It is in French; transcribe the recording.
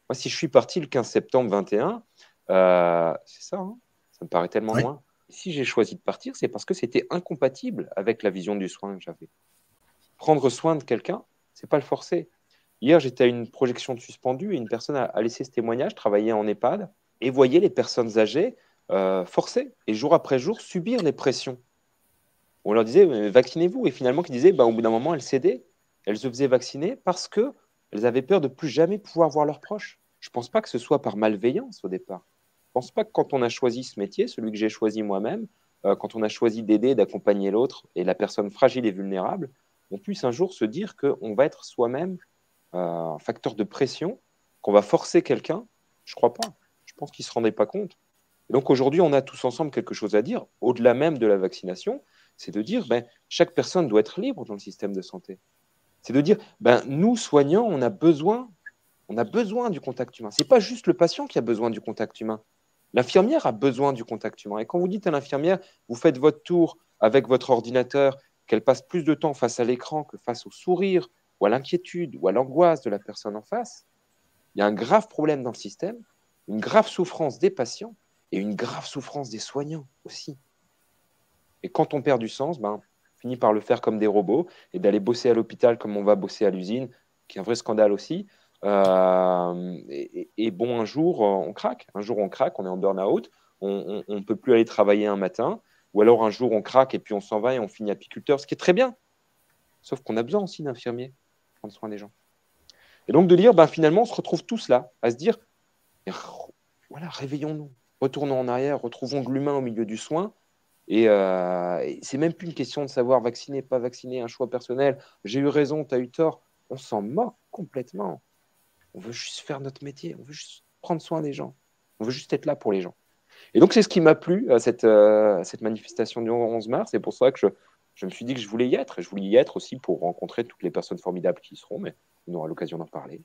Moi, si je suis parti le 15 septembre 21, c'est ça, hein, ça me paraît tellement Oui, loin. Si j'ai choisi de partir, c'est parce que c'était incompatible avec la vision du soin que j'avais. Prendre soin de quelqu'un, c'est pas le forcer. Hier, j'étais à une projection de suspendu et une personne a laissé ce témoignage, travaillait en EHPAD, et voyait les personnes âgées forcer, et jour après jour, subir les pressions. On leur disait, vaccinez-vous, et finalement, qui disaient, bah, au bout d'un moment, elles cédaient, elles se faisaient vacciner parce que elles avaient peur de plus jamais pouvoir voir leurs proches. Je ne pense pas que ce soit par malveillance au départ. Je ne pense pas que quand on a choisi ce métier, celui que j'ai choisi moi-même, quand on a choisi d'aider, d'accompagner l'autre et la personne fragile et vulnérable, on puisse un jour se dire qu'on va être soi-même un facteur de pression, qu'on va forcer quelqu'un. Je ne crois pas. Je pense qu'ils ne se rendaient pas compte. Et donc aujourd'hui, on a tous ensemble quelque chose à dire, au-delà même de la vaccination, c'est de dire ben, chaque personne doit être libre dans le système de santé. C'est de dire ben, nous, soignants, on a besoin du contact humain. Ce n'est pas juste le patient qui a besoin du contact humain. L'infirmière a besoin du contact humain. Et quand vous dites à l'infirmière, vous faites votre tour avec votre ordinateur, qu'elle passe plus de temps face à l'écran que face au sourire ou à l'inquiétude ou à l'angoisse de la personne en face, il y a un grave problème dans le système, une grave souffrance des patients et une grave souffrance des soignants aussi. Et quand on perd du sens, ben, on finit par le faire comme des robots et d'aller bosser à l'hôpital comme on va bosser à l'usine, qui est un vrai scandale aussi. Et bon, un jour, on craque. Un jour, on craque, on est en burn-out, on ne peut plus aller travailler un matin. Ou alors, un jour, on craque et puis on s'en va et on finit apiculteur, ce qui est très bien. Sauf qu'on a besoin aussi d'infirmiers pour prendre soin des gens. Et donc, de dire, ben, finalement, on se retrouve tous là, à se dire, voilà, réveillons-nous, retournons en arrière, retrouvons de l'humain au milieu du soin. Et c'est même plus une question de savoir vacciner, pas vacciner, un choix personnel. J'ai eu raison, tu as eu tort. On s'en moque complètement. On veut juste faire notre métier, on veut juste prendre soin des gens. On veut juste être là pour les gens. Et donc, c'est ce qui m'a plu à cette manifestation du 11 mars. C'est pour ça que je me suis dit que je voulais y être. Et je voulais y être aussi pour rencontrer toutes les personnes formidables qui y seront, mais on aura l'occasion d'en parler.